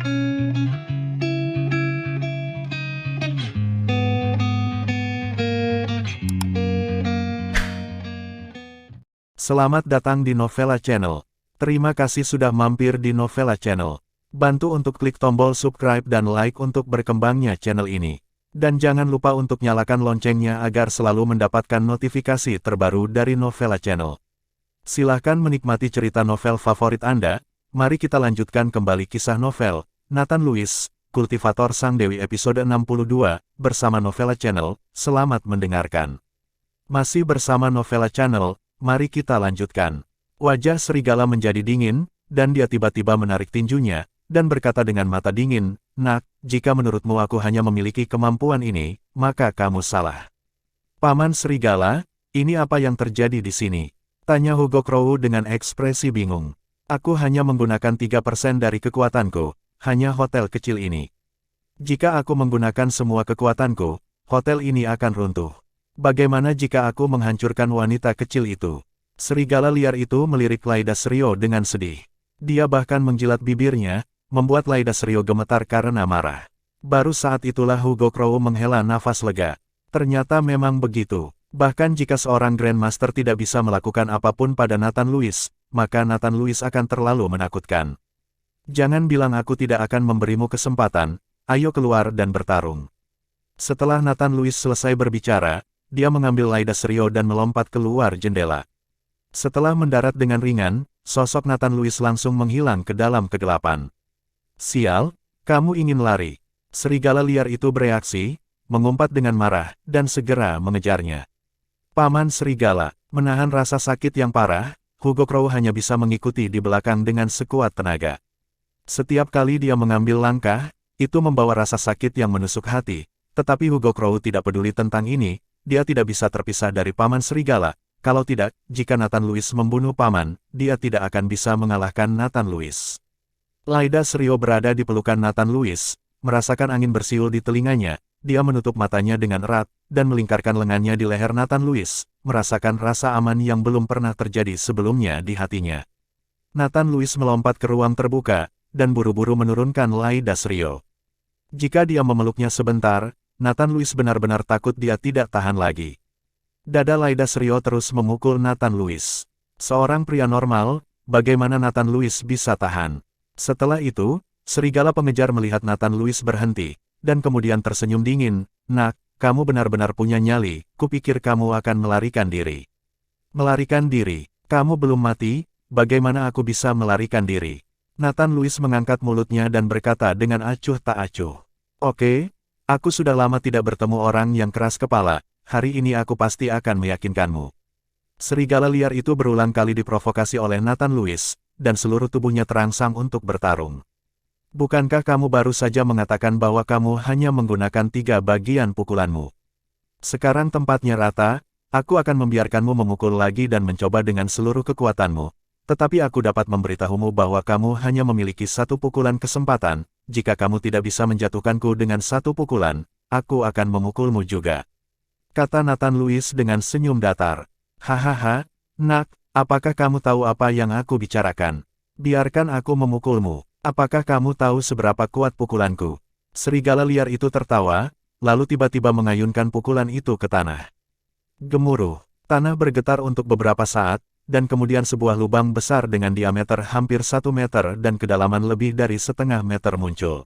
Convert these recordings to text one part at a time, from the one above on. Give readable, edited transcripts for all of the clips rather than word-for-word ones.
Selamat datang di Novella Channel. Terima kasih sudah mampir di Novella Channel. Bantu untuk klik tombol subscribe dan like untuk berkembangnya channel ini. Dan jangan lupa untuk nyalakan loncengnya agar selalu mendapatkan notifikasi terbaru dari Novella Channel. Silahkan menikmati cerita novel favorit Anda. Mari kita lanjutkan kembali kisah novel Nathan Lewis, Kultivator Sang Dewi episode 62, bersama Novella Channel. Selamat mendengarkan. Masih bersama Novella Channel. Mari kita lanjutkan. Wajah serigala menjadi dingin, dan dia tiba-tiba menarik tinjunya, dan berkata dengan mata dingin, "Nak, jika menurutmu aku hanya memiliki kemampuan ini, maka kamu salah." "Paman serigala, ini apa yang terjadi di sini?" tanya Hugo Crow dengan ekspresi bingung. "Aku hanya menggunakan 3% dari kekuatanku, hanya hotel kecil ini. Jika aku menggunakan semua kekuatanku, hotel ini akan runtuh. Bagaimana jika aku menghancurkan wanita kecil itu?" Serigala liar itu melirik Laida Serio dengan sedih. Dia bahkan menjilat bibirnya, membuat Laida Serio gemetar karena marah. Baru saat itulah Hugo Crow menghela nafas lega. Ternyata memang begitu. Bahkan jika seorang Grandmaster tidak bisa melakukan apapun pada Nathan Lewis, maka Nathan Lewis akan terlalu menakutkan. "Jangan bilang aku tidak akan memberimu kesempatan, ayo keluar dan bertarung." Setelah Nathan Lewis selesai berbicara, dia mengambil Laida Serio dan melompat keluar jendela. Setelah mendarat dengan ringan, sosok Nathan Lewis langsung menghilang ke dalam kegelapan. "Sial, kamu ingin lari." Serigala liar itu bereaksi, mengumpat dengan marah, dan segera mengejarnya. Paman serigala, menahan rasa sakit yang parah, Hugo Crow hanya bisa mengikuti di belakang dengan sekuat tenaga. Setiap kali dia mengambil langkah, itu membawa rasa sakit yang menusuk hati, tetapi Hugo Crow tidak peduli tentang ini. Dia tidak bisa terpisah dari Paman Serigala. Kalau tidak, jika Nathan Lewis membunuh Paman, dia tidak akan bisa mengalahkan Nathan Lewis. Laida Serio berada di pelukan Nathan Lewis, merasakan angin bersiul di telinganya. Dia menutup matanya dengan erat, dan melingkarkan lengannya di leher Nathan Lewis, merasakan rasa aman yang belum pernah terjadi sebelumnya di hatinya. Nathan Lewis melompat ke ruang terbuka, dan buru-buru menurunkan Laida Serio. Jika dia memeluknya sebentar, Nathan Lewis benar-benar takut dia tidak tahan lagi. Dada Laida Serio terus memukul Nathan Lewis. Seorang pria normal, bagaimana Nathan Lewis bisa tahan? Setelah itu, serigala pengejar melihat Nathan Lewis berhenti, dan kemudian tersenyum dingin. "Nak, kamu benar-benar punya nyali, kupikir kamu akan melarikan diri." "Melarikan diri? Kamu belum mati, bagaimana aku bisa melarikan diri?" Nathan Lewis mengangkat mulutnya dan berkata dengan acuh tak acuh. "Oke. Aku sudah lama tidak bertemu orang yang keras kepala, hari ini aku pasti akan meyakinkanmu." Serigala liar itu berulang kali diprovokasi oleh Nathan Lewis, dan seluruh tubuhnya terangsang untuk bertarung. "Bukankah kamu baru saja mengatakan bahwa kamu hanya menggunakan 3 bagian pukulanmu? Sekarang tempatnya rata, aku akan membiarkanmu memukul lagi dan mencoba dengan seluruh kekuatanmu. Tetapi aku dapat memberitahumu bahwa kamu hanya memiliki 1 pukulan kesempatan. Jika kamu tidak bisa menjatuhkanku dengan 1 pukulan, aku akan memukulmu juga," kata Nathan Lewis dengan senyum datar. "Hahaha, nak, apakah kamu tahu apa yang aku bicarakan? Biarkan aku memukulmu. Apakah kamu tahu seberapa kuat pukulanku?" Serigala liar itu tertawa, lalu tiba-tiba mengayunkan pukulan itu ke tanah. Gemuruh, tanah bergetar untuk beberapa saat, dan kemudian sebuah lubang besar dengan diameter hampir 1 meter dan kedalaman lebih dari setengah meter muncul.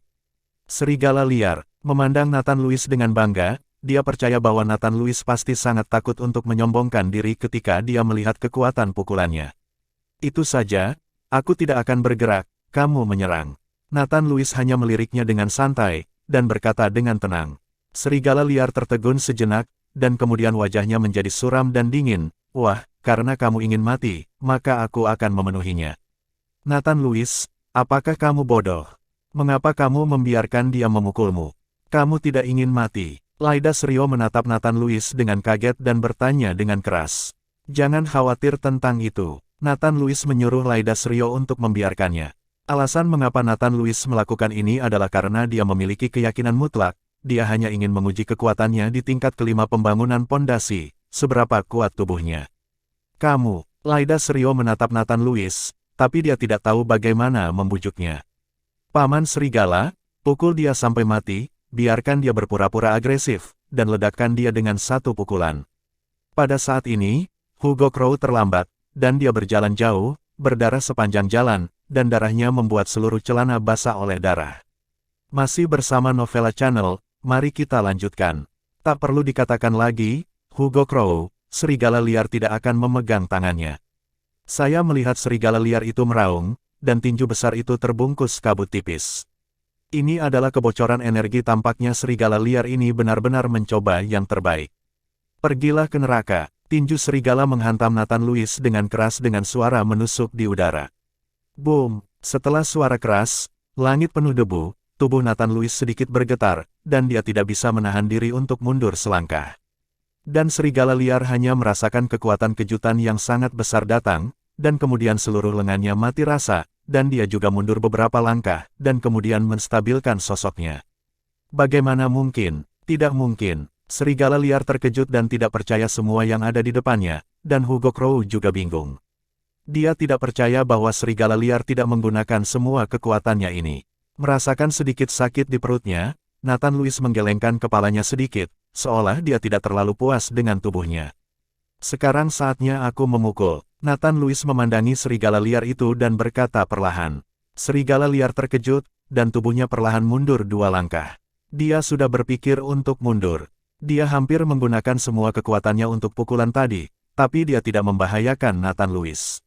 Serigala liar memandang Nathan Lewis dengan bangga. Dia percaya bahwa Nathan Lewis pasti sangat takut untuk menyombongkan diri ketika dia melihat kekuatan pukulannya. "Itu saja, aku tidak akan bergerak, kamu menyerang." Nathan Lewis hanya meliriknya dengan santai, dan berkata dengan tenang. Serigala liar tertegun sejenak, dan kemudian wajahnya menjadi suram dan dingin. "Wah, karena kamu ingin mati, maka aku akan memenuhinya." "Nathan Lewis, apakah kamu bodoh? Mengapa kamu membiarkan dia memukulmu? Kamu tidak ingin mati?" Laida Serio menatap Nathan Lewis dengan kaget dan bertanya dengan keras. "Jangan khawatir tentang itu." Nathan Lewis menyuruh Laida Serio untuk membiarkannya. Alasan mengapa Nathan Lewis melakukan ini adalah karena dia memiliki keyakinan mutlak. Dia hanya ingin menguji kekuatannya di tingkat kelima pembangunan pondasi, seberapa kuat tubuhnya. "Kamu," Laida Serio menatap Nathan Lewis, tapi dia tidak tahu bagaimana membujuknya. Paman Serigala, pukul dia sampai mati, biarkan dia berpura-pura agresif, dan ledakkan dia dengan satu pukulan. Pada saat ini, Hugo Crow terlambat, dan dia berjalan jauh, berdarah sepanjang jalan, dan darahnya membuat seluruh celana basah oleh darah. Masih bersama Novella Channel, mari kita lanjutkan. Tak perlu dikatakan lagi, Hugo Crow, serigala liar tidak akan memegang tangannya. Saya melihat serigala liar itu meraung, dan tinju besar itu terbungkus kabut tipis. Ini adalah kebocoran energi, tampaknya serigala liar ini benar-benar mencoba yang terbaik. Pergilah ke neraka, tinju serigala menghantam Nathan Lewis dengan keras dengan suara menusuk di udara. Boom! Setelah suara keras, langit penuh debu, tubuh Nathan Lewis sedikit bergetar, dan dia tidak bisa menahan diri untuk mundur selangkah. Dan serigala liar hanya merasakan kekuatan kejutan yang sangat besar datang, dan kemudian seluruh lengannya mati rasa, dan dia juga mundur beberapa langkah, dan kemudian menstabilkan sosoknya. Bagaimana mungkin? Tidak mungkin. Serigala liar terkejut dan tidak percaya semua yang ada di depannya, dan Hugo Crow juga bingung. Dia tidak percaya bahwa serigala liar tidak menggunakan semua kekuatannya ini. Merasakan sedikit sakit di perutnya, Nathan Lewis menggelengkan kepalanya sedikit, seolah dia tidak terlalu puas dengan tubuhnya. Sekarang saatnya aku memukul. Nathan Lewis memandangi serigala liar itu dan berkata perlahan. Serigala liar terkejut, dan tubuhnya perlahan mundur 2 langkah. Dia sudah berpikir untuk mundur. Dia hampir menggunakan semua kekuatannya untuk pukulan tadi, tapi dia tidak membahayakan Nathan Lewis.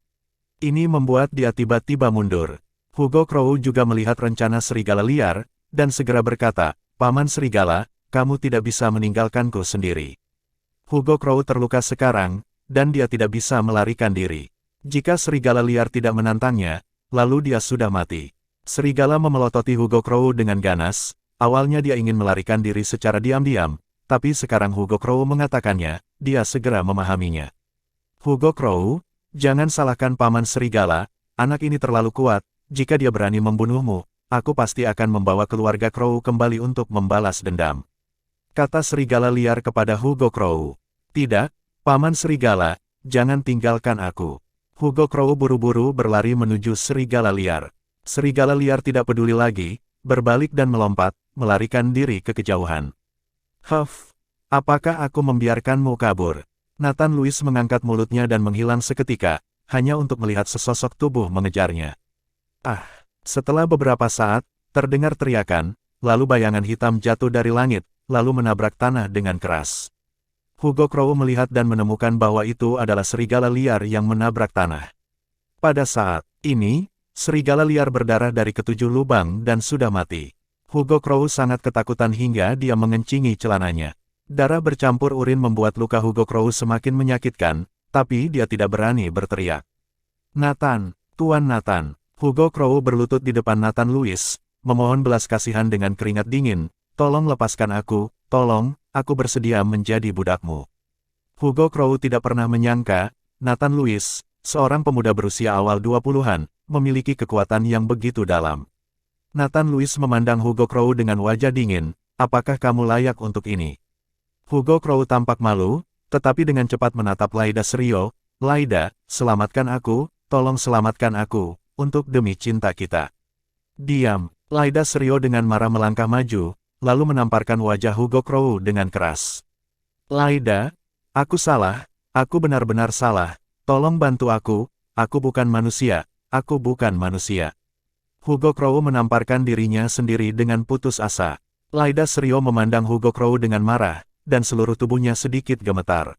Ini membuat dia tiba-tiba mundur. Hugo Crow juga melihat rencana serigala liar, dan segera berkata, Paman Serigala, kamu tidak bisa meninggalkanku sendiri. Hugo Crow terluka sekarang, dan dia tidak bisa melarikan diri. Jika serigala liar tidak menantangnya, lalu dia sudah mati. Serigala memelototi Hugo Crow dengan ganas. Awalnya dia ingin melarikan diri secara diam-diam, tapi sekarang Hugo Crow mengatakannya, dia segera memahaminya. Hugo Crow, jangan salahkan Paman Serigala, anak ini terlalu kuat, jika dia berani membunuhmu, aku pasti akan membawa keluarga Crow kembali untuk membalas dendam. Kata serigala liar kepada Hugo Crow. Tidak, Paman Serigala, jangan tinggalkan aku. Hugo Crow buru-buru berlari menuju serigala liar. Serigala liar tidak peduli lagi, berbalik dan melompat, melarikan diri ke kejauhan. Huff, apakah aku membiarkanmu kabur? Nathan Lewis mengangkat mulutnya dan menghilang seketika, hanya untuk melihat sesosok tubuh mengejarnya. Setelah beberapa saat, terdengar teriakan, lalu bayangan hitam jatuh dari langit, lalu menabrak tanah dengan keras. Hugo Crow melihat dan menemukan bahwa itu adalah serigala liar yang menabrak tanah. Pada saat ini, serigala liar berdarah dari ketujuh lubang dan sudah mati. Hugo Crow sangat ketakutan hingga dia mengencingi celananya. Darah bercampur urin membuat luka Hugo Crow semakin menyakitkan, tapi dia tidak berani berteriak. Nathan, Tuan Nathan. Hugo Crow berlutut di depan Nathan Lewis, memohon belas kasihan dengan keringat dingin. Tolong lepaskan aku, tolong, aku bersedia menjadi budakmu. Hugo Crow tidak pernah menyangka, Nathan Lewis, seorang pemuda berusia awal 20-an, memiliki kekuatan yang begitu dalam. Nathan Lewis memandang Hugo Crow dengan wajah dingin, apakah kamu layak untuk ini? Hugo Crow tampak malu, tetapi dengan cepat menatap Laida Serio. Laida, selamatkan aku, tolong selamatkan aku, untuk demi cinta kita. Diam, Laida Serio dengan marah melangkah maju, lalu menamparkan wajah Hugo Crow dengan keras. Laida, aku salah, aku benar-benar salah, tolong bantu aku bukan manusia, aku bukan manusia. Hugo Crow menamparkan dirinya sendiri dengan putus asa. Laida Serio memandang Hugo Crow dengan marah, dan seluruh tubuhnya sedikit gemetar.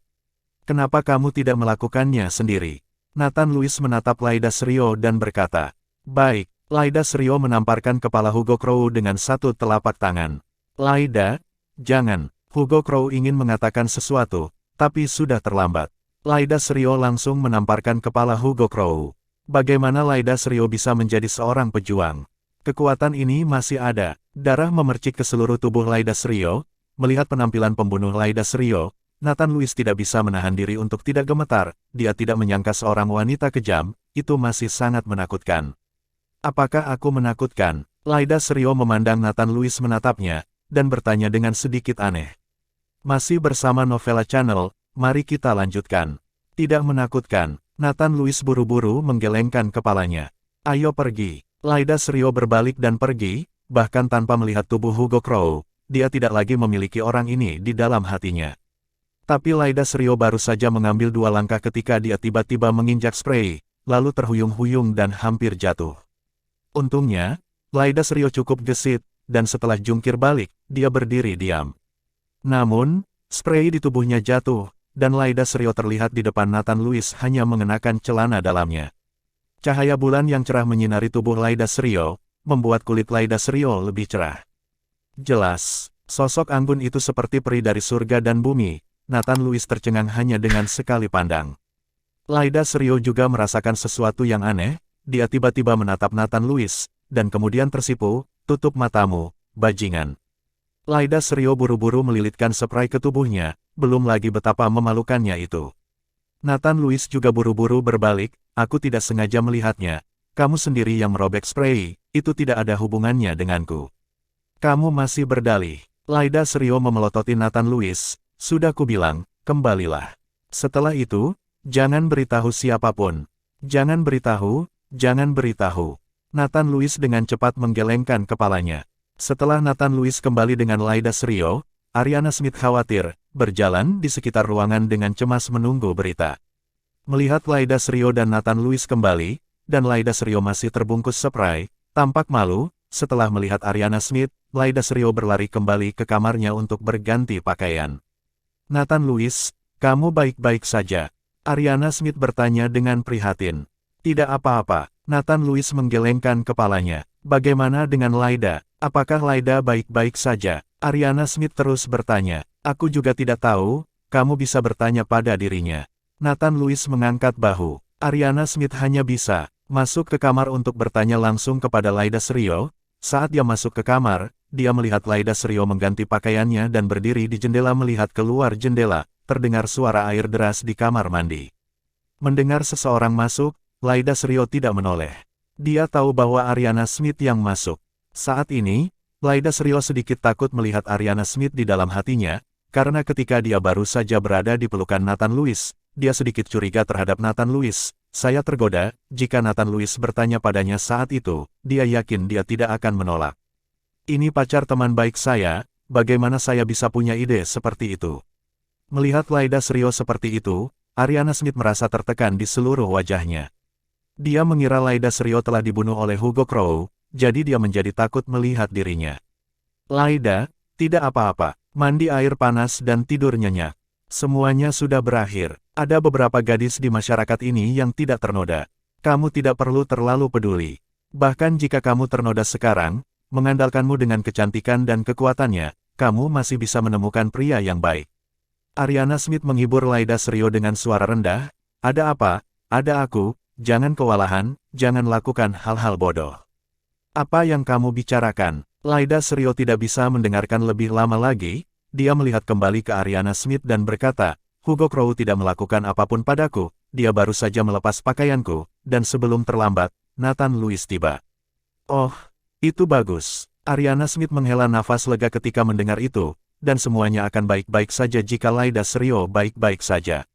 Kenapa kamu tidak melakukannya sendiri? Nathan Lewis menatap Laida Serio dan berkata, baik. Laida Serio menamparkan kepala Hugo Crow dengan satu telapak tangan. Laida, jangan. Hugo Crow ingin mengatakan sesuatu, tapi sudah terlambat. Laida Serio langsung menamparkan kepala Hugo Crow. Bagaimana Laida Serio bisa menjadi seorang pejuang? Kekuatan ini masih ada. Darah memercik ke seluruh tubuh Laida Serio. Melihat penampilan pembunuh Laida Serio, Nathan Lewis tidak bisa menahan diri untuk tidak gemetar. Dia tidak menyangka seorang wanita kejam, itu masih sangat menakutkan. Apakah aku menakutkan? Laida Serio memandang Nathan Lewis menatapnya, dan bertanya dengan sedikit aneh. Masih bersama Novella Channel, mari kita lanjutkan. Tidak menakutkan, Nathan Lewis buru-buru menggelengkan kepalanya. Ayo pergi. Lyda Shiryo berbalik dan pergi, bahkan tanpa melihat tubuh Hugo Crow, dia tidak lagi memiliki orang ini di dalam hatinya. Tapi Lyda Shiryo baru saja mengambil 2 langkah ketika dia tiba-tiba menginjak spray, lalu terhuyung-huyung dan hampir jatuh. Untungnya, Lyda Shiryo cukup gesit, dan setelah jungkir balik, dia berdiri diam. Namun, spray di tubuhnya jatuh, dan Lyda Shiryo terlihat di depan Nathan Lewis hanya mengenakan celana dalamnya. Cahaya bulan yang cerah menyinari tubuh Lyda Shiryo, membuat kulit Lyda Shiryo lebih cerah. Jelas, sosok anggun itu seperti peri dari surga dan bumi. Nathan Lewis tercengang hanya dengan sekali pandang. Lyda Shiryo juga merasakan sesuatu yang aneh, dia tiba-tiba menatap Nathan Lewis, dan kemudian tersipu, tutup matamu, bajingan. Lyda Shiryo buru-buru melilitkan spray ke tubuhnya, belum lagi betapa memalukannya itu. Nathan Lewis juga buru-buru berbalik, aku tidak sengaja melihatnya, kamu sendiri yang merobek spray, itu tidak ada hubungannya denganku. Kamu masih berdalih. Lyda Shiryo memelototi Nathan Lewis, sudah kubilang, kembalilah. Setelah itu, jangan beritahu siapapun. Jangan beritahu, jangan beritahu. Nathan Lewis dengan cepat menggelengkan kepalanya. Setelah Nathan Lewis kembali dengan Lyda Shiryo, Ariana Smith khawatir, berjalan di sekitar ruangan dengan cemas menunggu berita. Melihat Lyda Shiryo dan Nathan Lewis kembali, dan Lyda Shiryo masih terbungkus spray, tampak malu. Setelah melihat Ariana Smith, Lyda Shiryo berlari kembali ke kamarnya untuk berganti pakaian. Nathan Lewis, kamu baik-baik saja? Ariana Smith bertanya dengan prihatin. Tidak apa-apa, Nathan Lewis menggelengkan kepalanya. Bagaimana dengan Lyda? Apakah Lyda baik-baik saja? Ariana Smith terus bertanya. Aku juga tidak tahu, kamu bisa bertanya pada dirinya. Nathan Lewis mengangkat bahu. Ariana Smith hanya bisa masuk ke kamar untuk bertanya langsung kepada Lyda Shiryo. Saat dia masuk ke kamar, dia melihat Lyda Shiryo mengganti pakaiannya dan berdiri di jendela melihat keluar jendela. Terdengar suara air deras di kamar mandi. Mendengar seseorang masuk, Lyda Shiryo tidak menoleh. Dia tahu bahwa Ariana Smith yang masuk. Saat ini, Lyda Shiryo sedikit takut melihat Ariana Smith di dalam hatinya, karena ketika dia baru saja berada di pelukan Nathan Lewis, dia sedikit curiga terhadap Nathan Lewis. Saya tergoda, jika Nathan Lewis bertanya padanya saat itu, dia yakin dia tidak akan menolak. Ini pacar teman baik saya, bagaimana saya bisa punya ide seperti itu? Melihat Lyda Shiryo seperti itu, Ariana Smith merasa tertekan di seluruh wajahnya. Dia mengira Lyda Shiryo telah dibunuh oleh Hugo Crow, jadi dia menjadi takut melihat dirinya. Lyda, tidak apa-apa, mandi air panas dan tidur nyenyak. Semuanya sudah berakhir. Ada beberapa gadis di masyarakat ini yang tidak ternoda. Kamu tidak perlu terlalu peduli. Bahkan jika kamu ternoda sekarang, mengandalkanmu dengan kecantikan dan kekuatannya, kamu masih bisa menemukan pria yang baik. Ariana Smith menghibur Lyda Shiryo dengan suara rendah. Ada apa? Ada aku, jangan kewalahan, jangan lakukan hal-hal bodoh. Apa yang kamu bicarakan? Lyda Shiryo tidak bisa mendengarkan lebih lama lagi, dia melihat kembali ke Ariana Smith dan berkata, Hugo Crow tidak melakukan apapun padaku, dia baru saja melepas pakaianku, dan sebelum terlambat, Nathan Lewis tiba. Oh, itu bagus. Ariana Smith menghela nafas lega ketika mendengar itu, dan semuanya akan baik-baik saja jika Lyda Shiryo baik-baik saja.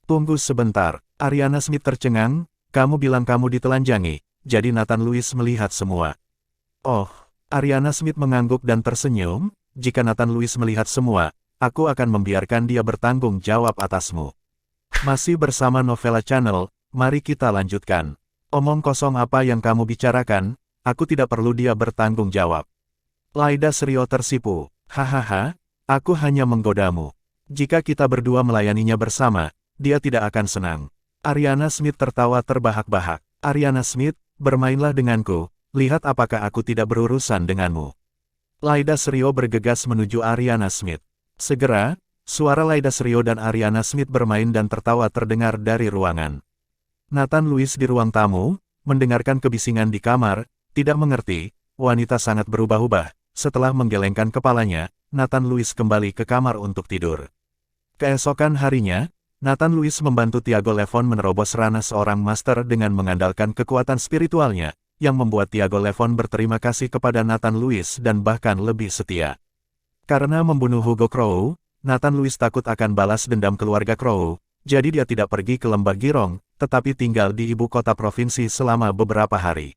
Tunggu sebentar, Ariana Smith tercengang, kamu bilang kamu ditelanjangi, jadi Nathan Lewis melihat semua. Oh, Ariana Smith mengangguk dan tersenyum, jika Nathan Lewis melihat semua, aku akan membiarkan dia bertanggung jawab atasmu. Masih bersama Novella Channel, mari kita lanjutkan. Omong kosong apa yang kamu bicarakan, aku tidak perlu dia bertanggung jawab. Lyda Shiryo tersipu, hahaha, aku hanya menggodamu. Jika kita berdua melayaninya bersama, dia tidak akan senang. Ariana Smith tertawa terbahak-bahak. Ariana Smith, bermainlah denganku, lihat apakah aku tidak berurusan denganmu. Lyda Shiryo bergegas menuju Ariana Smith. Segera, suara Lyda Shiryo dan Ariana Smith bermain dan tertawa terdengar dari ruangan. Nathan Lewis di ruang tamu, mendengarkan kebisingan di kamar, tidak mengerti, wanita sangat berubah-ubah. Setelah menggelengkan kepalanya, Nathan Lewis kembali ke kamar untuk tidur. Keesokan harinya, Nathan Lewis membantu Tiago Levon menerobos ranah seorang master dengan mengandalkan kekuatan spiritualnya, yang membuat Tiago Levon berterima kasih kepada Nathan Lewis dan bahkan lebih setia. Karena membunuh Hugo Crow, Nathan Lewis takut akan balas dendam keluarga Crow, jadi dia tidak pergi ke Lembah Girong, tetapi tinggal di ibu kota provinsi selama beberapa hari.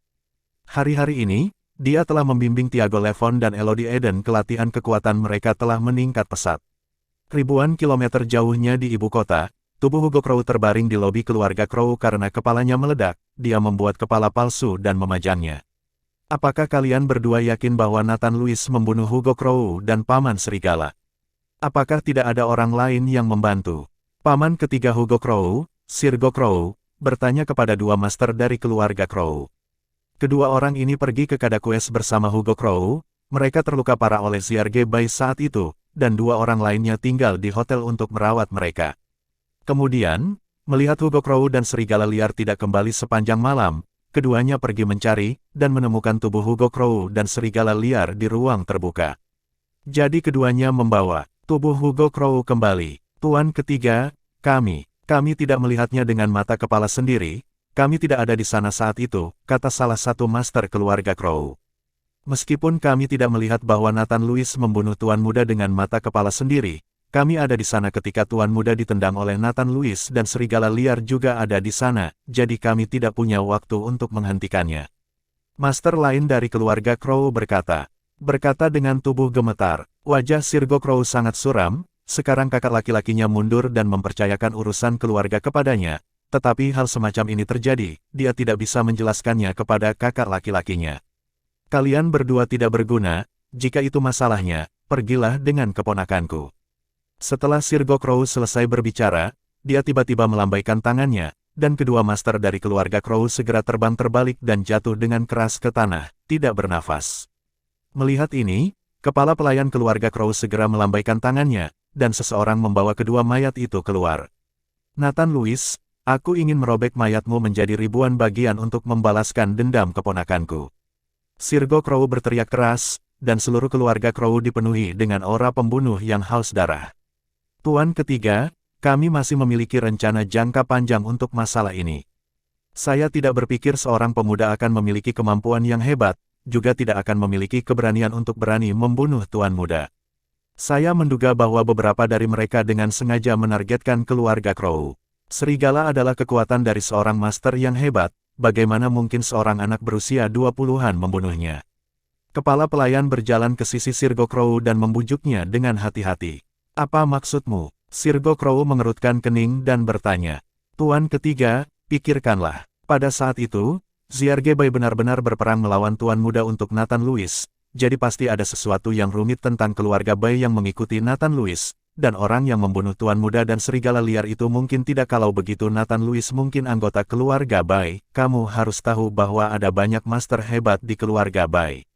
Hari-hari ini, dia telah membimbing Tiago Levon dan Elodie Eden ke latihan kekuatan mereka telah meningkat pesat. Ribuan kilometer jauhnya di ibu kota, tubuh Hugo Crow terbaring di lobi keluarga Crow karena kepalanya meledak, dia membuat kepala palsu dan memajangnya. Apakah kalian berdua yakin bahwa Nathan Lewis membunuh Hugo Crow dan Paman Serigala? Apakah tidak ada orang lain yang membantu? Paman ketiga Hugo Crow, Sirgo Crow, bertanya kepada dua master dari keluarga Crow. Kedua orang ini pergi ke Kadaquest bersama Hugo Crow, mereka terluka parah oleh Zyarge Bai saat itu, dan dua orang lainnya tinggal di hotel untuk merawat mereka. Kemudian, melihat Hugo Crow dan serigala liar tidak kembali sepanjang malam, keduanya pergi mencari, dan menemukan tubuh Hugo Crow dan serigala liar di ruang terbuka. Jadi keduanya membawa tubuh Hugo Crow kembali. Tuan ketiga, kami tidak melihatnya dengan mata kepala sendiri, kami tidak ada di sana saat itu, kata salah satu master keluarga Crow. Meskipun kami tidak melihat bahwa Nathan Lewis membunuh Tuan Muda dengan mata kepala sendiri, kami ada di sana ketika Tuan Muda ditendang oleh Nathan Lewis dan serigala liar juga ada di sana, jadi kami tidak punya waktu untuk menghentikannya. Master lain dari keluarga Crow berkata dengan tubuh gemetar. Wajah Sirgo Crow sangat suram, sekarang kakak laki-lakinya mundur dan mempercayakan urusan keluarga kepadanya. Tetapi hal semacam ini terjadi, dia tidak bisa menjelaskannya kepada kakak laki-lakinya. Kalian berdua tidak berguna, jika itu masalahnya, pergilah dengan keponakanku. Setelah Sirgo Crow selesai berbicara, dia tiba-tiba melambaikan tangannya, dan kedua master dari keluarga Crow segera terbang terbalik dan jatuh dengan keras ke tanah, tidak bernafas. Melihat ini, kepala pelayan keluarga Crow segera melambaikan tangannya, dan seseorang membawa kedua mayat itu keluar. Nathan Lewis, aku ingin merobek mayatmu menjadi ribuan bagian untuk membalaskan dendam keponakanku. Sirgo Crow berteriak keras, dan seluruh keluarga Crow dipenuhi dengan aura pembunuh yang haus darah. Tuan ketiga, kami masih memiliki rencana jangka panjang untuk masalah ini. Saya tidak berpikir seorang pemuda akan memiliki kemampuan yang hebat, juga tidak akan memiliki keberanian untuk berani membunuh Tuan Muda. Saya menduga bahwa beberapa dari mereka dengan sengaja menargetkan keluarga Crow. Serigala adalah kekuatan dari seorang master yang hebat, bagaimana mungkin seorang anak berusia 20-an membunuhnya? Kepala pelayan berjalan ke sisi Sirgo Crow dan membujuknya dengan hati-hati. Apa maksudmu? Sirgo Crow mengerutkan kening dan bertanya. Tuan ketiga, pikirkanlah. Pada saat itu, Zyarge Bai benar-benar berperang melawan Tuan Muda untuk Nathan Lewis, jadi pasti ada sesuatu yang rumit tentang keluarga Bai yang mengikuti Nathan Lewis. Dan orang yang membunuh Tuan Muda dan serigala liar itu mungkin tidak. Kalau begitu Nathan Lewis mungkin anggota keluarga Bai. Kamu harus tahu bahwa ada banyak master hebat di keluarga Bai.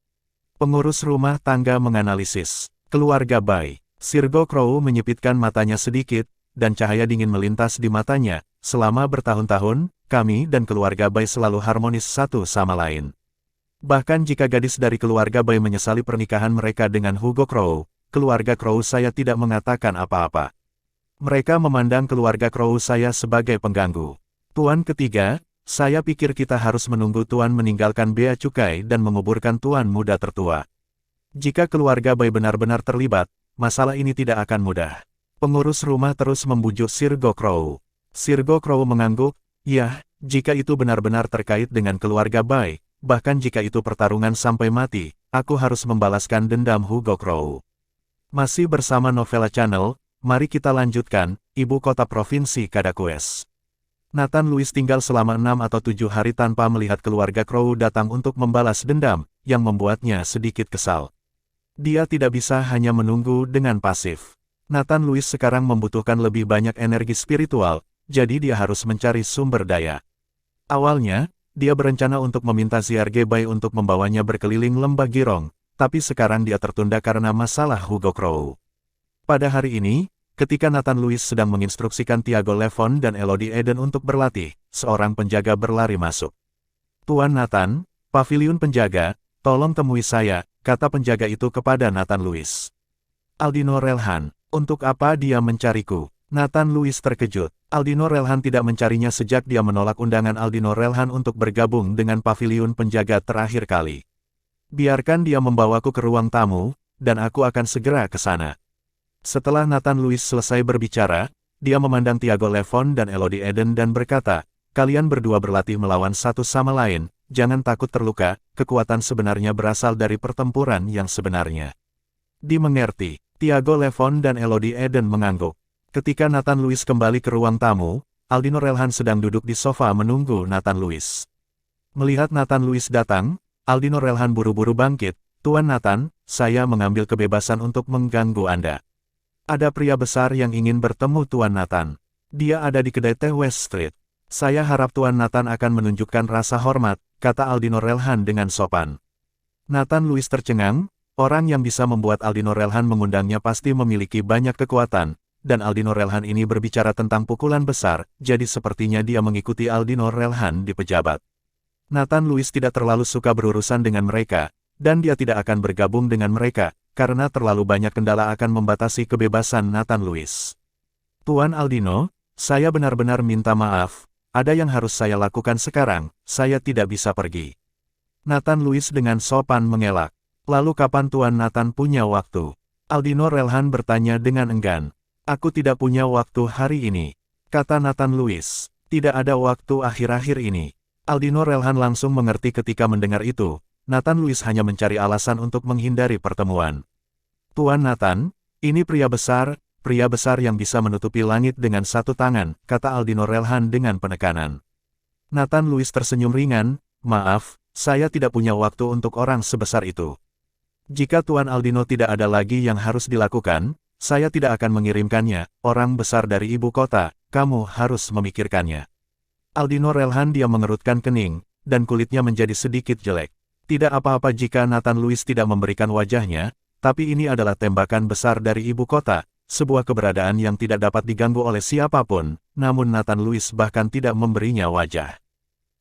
Pengurus rumah tangga menganalisis. Keluarga Bai. Sirgo Crow menyipitkan matanya sedikit, dan cahaya dingin melintas di matanya. Selama bertahun-tahun, kami dan keluarga Bai selalu harmonis satu sama lain. Bahkan jika gadis dari keluarga Bai menyesali pernikahan mereka dengan Hugo Crow, keluarga Crow saya tidak mengatakan apa-apa. Mereka memandang keluarga Crow saya sebagai pengganggu. Tuan ketiga, saya pikir kita harus menunggu Tuan meninggalkan bea cukai dan menguburkan Tuan Muda tertua. Jika keluarga Bai benar-benar terlibat, masalah ini tidak akan mudah. Pengurus rumah terus membujuk Sirgo Crow. Sirgo Crow mengangguk, ya, jika itu benar-benar terkait dengan keluarga Bai, bahkan jika itu pertarungan sampai mati, aku harus membalaskan dendam Hugo Crow. Masih bersama Novella Channel, mari kita lanjutkan, ibu kota provinsi Kadaquest. Nathan Lewis tinggal selama 6 atau 7 hari tanpa melihat keluarga Crow datang untuk membalas dendam, yang membuatnya sedikit kesal. Dia tidak bisa hanya menunggu dengan pasif. Nathan Lewis sekarang membutuhkan lebih banyak energi spiritual, jadi dia harus mencari sumber daya. Awalnya, dia berencana untuk meminta Zyarge Bai untuk membawanya berkeliling lembah Girong, tapi sekarang dia tertunda karena masalah Hugo Crow. Pada hari ini, ketika Nathan Lewis sedang menginstruksikan Tiago Levon dan Elodie Eden untuk berlatih, seorang penjaga berlari masuk. Tuan Nathan, paviliun penjaga, tolong temui saya, kata penjaga itu kepada Nathan Lewis. Aldino Relhan, untuk apa dia mencariku? Nathan Lewis terkejut. Aldino Relhan tidak mencarinya sejak dia menolak undangan Aldino Relhan untuk bergabung dengan paviliun penjaga terakhir kali. Biarkan dia membawaku ke ruang tamu, dan aku akan segera ke sana. Setelah Nathan Lewis selesai berbicara, dia memandang Tiago Levon dan Elodie Eden dan berkata, kalian berdua berlatih melawan satu sama lain, jangan takut terluka, kekuatan sebenarnya berasal dari pertempuran yang sebenarnya. Dimengerti, Tiago Levon dan Elodie Eden mengangguk. Ketika Nathan Lewis kembali ke ruang tamu, Aldino Relhan sedang duduk di sofa menunggu Nathan Lewis. Melihat Nathan Lewis datang, Aldino Relhan buru-buru bangkit. Tuan Nathan, saya mengambil kebebasan untuk mengganggu Anda. Ada pria besar yang ingin bertemu Tuan Nathan. Dia ada di kedai teh West Street. Saya harap Tuan Nathan akan menunjukkan rasa hormat, kata Aldino Relhan dengan sopan. Nathan Lewis tercengang, orang yang bisa membuat Aldino Relhan mengundangnya pasti memiliki banyak kekuatan, dan Aldino Relhan ini berbicara tentang pukulan besar, jadi sepertinya dia mengikuti Aldino Relhan di pejabat. Nathan Lewis tidak terlalu suka berurusan dengan mereka, dan dia tidak akan bergabung dengan mereka, karena terlalu banyak kendala akan membatasi kebebasan Nathan Lewis. Tuan Aldino, saya benar-benar minta maaf. Ada yang harus saya lakukan sekarang, saya tidak bisa pergi. Nathan Lewis dengan sopan mengelak. Lalu kapan Tuan Nathan punya waktu? Aldino Relhan bertanya dengan enggan. Aku tidak punya waktu hari ini, kata Nathan Lewis. Tidak ada waktu akhir-akhir ini. Aldino Relhan langsung mengerti ketika mendengar itu. Nathan Lewis hanya mencari alasan untuk menghindari pertemuan. Tuan Nathan, ini pria besar yang bisa menutupi langit dengan satu tangan, kata Aldino Relhan dengan penekanan. Nathan Lewis tersenyum ringan, maaf, saya tidak punya waktu untuk orang sebesar itu. Jika Tuan Aldino tidak ada lagi yang harus dilakukan, saya tidak akan mengirimkannya, orang besar dari ibu kota, kamu harus memikirkannya. Aldino Relhan dia mengerutkan kening, dan kulitnya menjadi sedikit jelek. Tidak apa-apa jika Nathan Lewis tidak memberikan wajahnya, tapi ini adalah tembakan besar dari ibu kota. Sebuah keberadaan yang tidak dapat diganggu oleh siapapun, namun Nathan Lewis bahkan tidak memberinya wajah.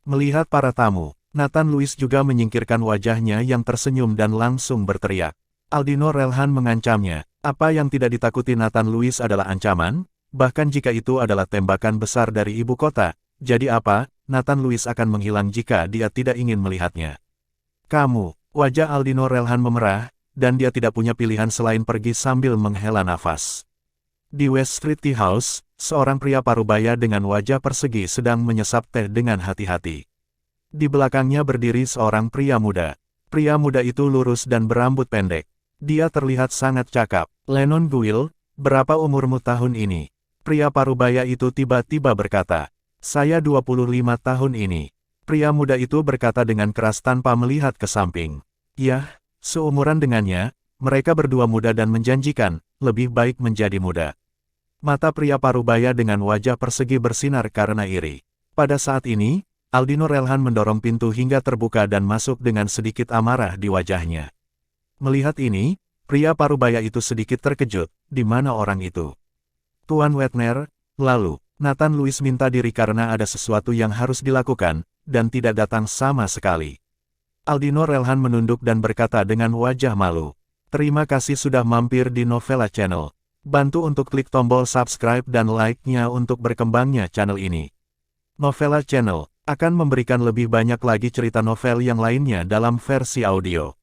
Melihat para tamu, Nathan Lewis juga menyingkirkan wajahnya yang tersenyum dan langsung berteriak. Aldino Relhan mengancamnya, apa yang tidak ditakuti Nathan Lewis adalah ancaman, bahkan jika itu adalah tembakan besar dari ibu kota, jadi apa, Nathan Lewis akan menghilang jika dia tidak ingin melihatnya. Kamu, wajah Aldino Relhan memerah, dan dia tidak punya pilihan selain pergi sambil menghela nafas. Di West Street Tea House, seorang pria parubaya dengan wajah persegi sedang menyesap teh dengan hati-hati. Di belakangnya berdiri seorang pria muda. Pria muda itu lurus dan berambut pendek. Dia terlihat sangat cakap. Lennon Guil, berapa umurmu tahun ini? Pria parubaya itu tiba-tiba berkata, saya 25 tahun ini. Pria muda itu berkata dengan keras tanpa melihat ke samping. Yah, seumuran dengannya, mereka berdua muda dan menjanjikan, lebih baik menjadi muda. Mata pria parubaya dengan wajah persegi bersinar karena iri. Pada saat ini, Aldino Relhan mendorong pintu hingga terbuka dan masuk dengan sedikit amarah di wajahnya. Melihat ini, pria parubaya itu sedikit terkejut, di mana orang itu? Tuan Wetner, lalu, Nathan Lewis minta diri karena ada sesuatu yang harus dilakukan, dan tidak datang sama sekali. Aldino Relhan menunduk dan berkata dengan wajah malu. Terima kasih sudah mampir di Novella Channel. Bantu untuk klik tombol subscribe dan like-nya untuk berkembangnya channel ini. Novella Channel akan memberikan lebih banyak lagi cerita novel yang lainnya dalam versi audio.